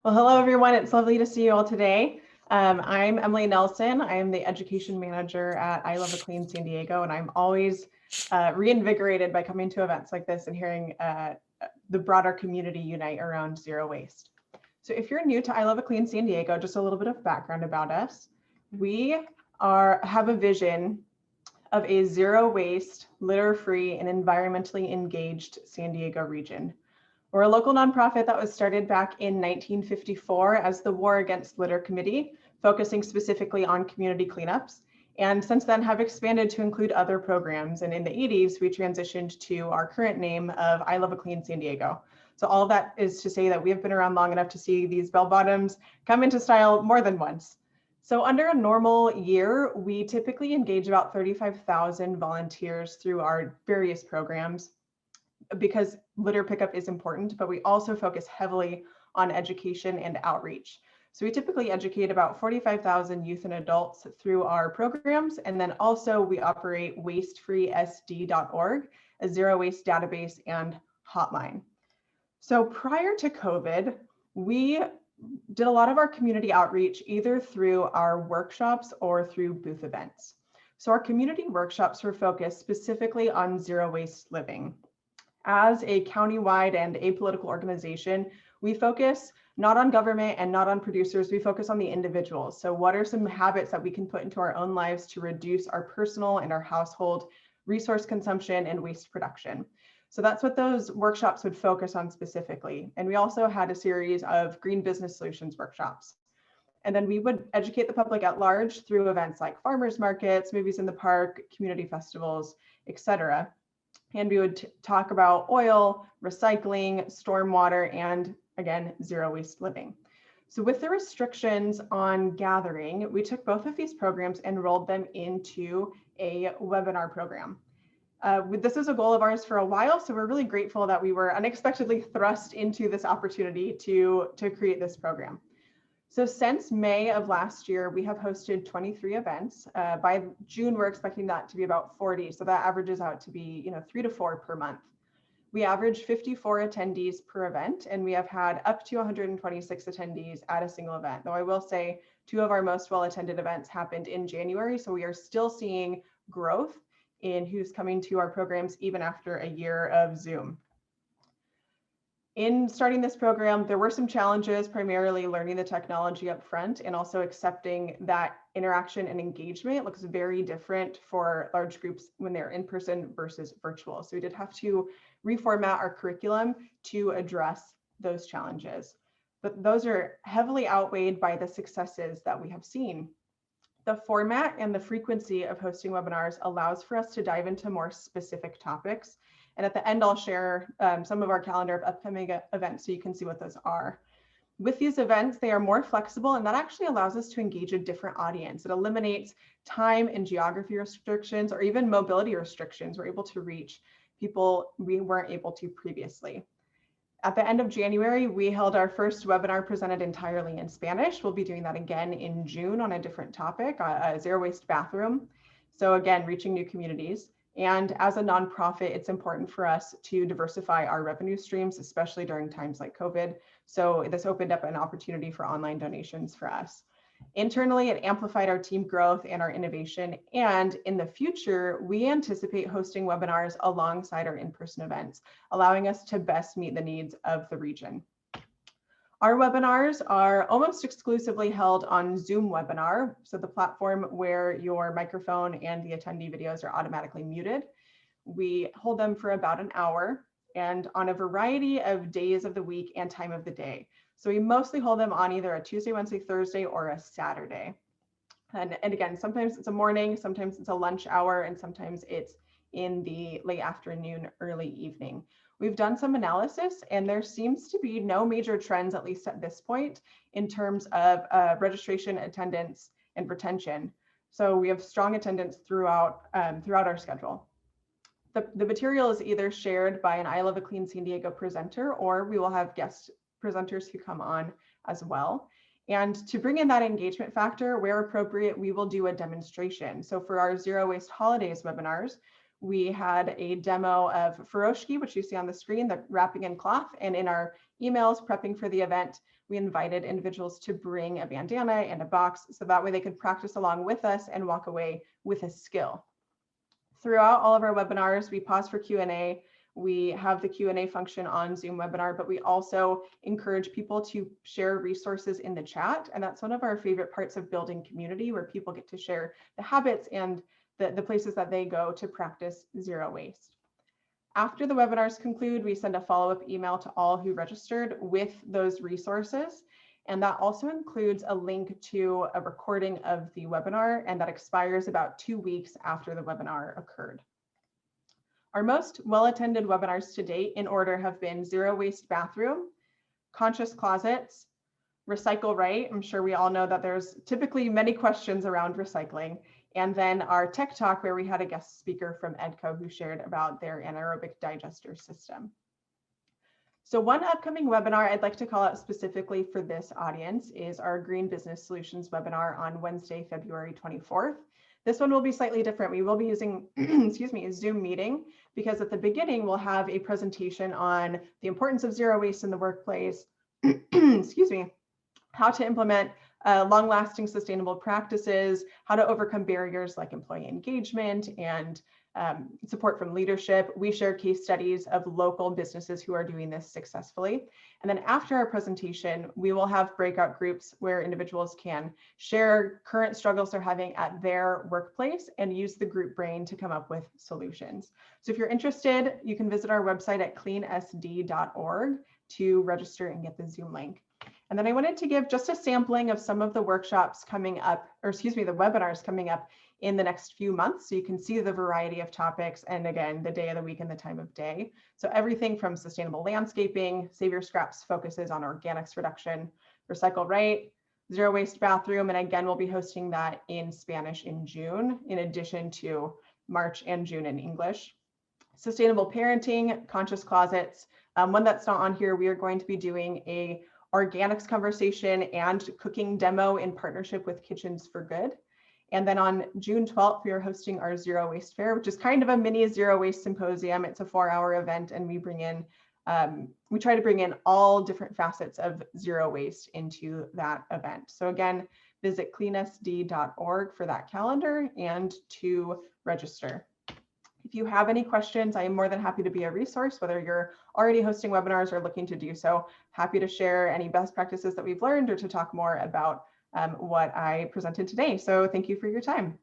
Well, hello, everyone. It's lovely to see you all today. I'm Emily Nelson. I am the education manager at I Love a Clean San Diego, and I'm always reinvigorated by coming to events like this and hearing the broader community unite around zero waste. So if you're new to I Love a Clean San Diego, just a little bit of background about us. We have a vision of a zero waste, litter-free, and environmentally engaged San Diego region. We're a local nonprofit that was started back in 1954 as the War Against Litter Committee, focusing specifically on community cleanups. And since then have expanded to include other programs. And in the 80s, we transitioned to our current name of I Love a Clean San Diego. So all of that is to say that we have been around long enough to see these bell bottoms come into style more than once. So under a normal year, we typically engage about 35,000 volunteers through our various programs, because litter pickup is important, but we also focus heavily on education and outreach. So we typically educate about 45,000 youth and adults through our programs. And then also we operate wastefreesd.org, a zero waste database and hotline. So prior to COVID, we did a lot of our community outreach either through our workshops or through booth events. So our community workshops were focused specifically on zero waste living. As a countywide and apolitical organization, we focus not on government and not on producers, we focus on the individuals. So what are some habits that we can put into our own lives to reduce our personal and our household resource consumption and waste production? So that's what those workshops would focus on specifically. And we also had a series of green business solutions workshops. And then we would educate the public at large through events like farmers markets, movies in the park, community festivals, etc. And we would talk about oil, recycling, stormwater, and again, zero waste living. So with the restrictions on gathering, we took both of these programs and rolled them into a webinar program. This is a goal of ours for a while, so we're really grateful that we were unexpectedly thrust into this opportunity to create this program. So since May of last year, we have hosted 23 events. By June, we're expecting that to be about 40. So that averages out to be 3 to 4 per month. We average 54 attendees per event, and we have had up to 126 attendees at a single event. Though I will say 2 of our most well-attended events happened in January. So we are still seeing growth in who's coming to our programs even after a year of Zoom. In starting this program, there were some challenges, primarily learning the technology up front and also accepting that interaction and engagement looks very different for large groups when they're in person versus virtual. So we did have to reformat our curriculum to address those challenges. But those are heavily outweighed by the successes that we have seen. The format and the frequency of hosting webinars allows for us to dive into more specific topics. And at the end, I'll share some of our calendar of upcoming events so you can see what those are. With these events, they are more flexible, and that actually allows us to engage a different audience. It eliminates time and geography restrictions or even mobility restrictions. We're able to reach people we weren't able to previously. At the end of January, we held our first webinar presented entirely in Spanish. We'll be doing that again in June on a different topic, a zero waste bathroom. So again, reaching new communities. And as a nonprofit, it's important for us to diversify our revenue streams, especially during times like COVID. So this opened up an opportunity for online donations for us. Internally, it amplified our team growth and our innovation. And in the future, we anticipate hosting webinars alongside our in-person events, allowing us to best meet the needs of the region. Our webinars are almost exclusively held on Zoom webinar, so the platform where your microphone and the attendee videos are automatically muted. We hold them for about an hour and on a variety of days of the week and time of the day. So we mostly hold them on either a Tuesday, Wednesday, Thursday, or a Saturday. And again, sometimes it's a morning, sometimes it's a lunch hour, and sometimes it's in the late afternoon, early evening. We've done some analysis and there seems to be no major trends, at least at this point, in terms of registration, attendance, and retention. So we have strong attendance throughout our schedule. The material is either shared by an I Love a Clean San Diego presenter, or we will have guest presenters who come on as well. And to bring in that engagement factor, where appropriate, we will do a demonstration. So for our Zero Waste Holidays webinars, we had a demo of Furoshiki, which you see on the screen, the wrapping in cloth. And in our emails prepping for the event, we invited individuals to bring a bandana and a box so that way they could practice along with us and walk away with a skill. Throughout all of our webinars, we pause for Q&A. We have the Q&A function on Zoom webinar, but we also encourage people to share resources in the chat. And that's one of our favorite parts of building community, where people get to share the habits and the places that they go to practice zero waste. After the webinars conclude, we send a follow-up email to all who registered with those resources. And that also includes a link to a recording of the webinar, and that expires about 2 weeks after the webinar occurred. Our most well-attended webinars to date in order have been Zero Waste Bathroom, Conscious Closets, Recycle Right. I'm sure we all know that there's typically many questions around recycling. And then our Tech Talk, where we had a guest speaker from EDCO who shared about their anaerobic digester system. So one upcoming webinar I'd like to call out specifically for this audience is our Green Business Solutions webinar on Wednesday, February 24th. This one will be slightly different. We will be using, excuse me, a Zoom meeting, because at the beginning we'll have a presentation on the importance of zero waste in the workplace, excuse me, how to implement long-lasting sustainable practices, how to overcome barriers like employee engagement and support from leadership. We share case studies of local businesses who are doing this successfully. And then after our presentation, we will have breakout groups where individuals can share current struggles they're having at their workplace and use the group brain to come up with solutions. So if you're interested, you can visit our website at cleansd.org to register and get the Zoom link. And then I wanted to give just a sampling of some of the workshops coming up, or excuse me, the webinars coming up in the next few months. So you can see the variety of topics, and again, the day of the week and the time of day. So everything from sustainable landscaping, Save Your Scraps focuses on organics reduction, Recycle Right, Zero Waste Bathroom. And again, we'll be hosting that in Spanish in June, in addition to March and June in English. Sustainable Parenting, Conscious Closets. One that's not on here, we are going to be doing a organics conversation and cooking demo in partnership with Kitchens for Good. And then on June 12th, we are hosting our Zero Waste Fair, which is kind of a mini zero waste symposium. It's a 4-hour event, and we bring in, we try to bring in all different facets of zero waste into that event. So again, visit cleansd.org for that calendar and to register. If you have any questions, I am more than happy to be a resource, whether you're already hosting webinars or looking to do so. Happy to share any best practices that we've learned or to talk more about what I presented today. So thank you for your time.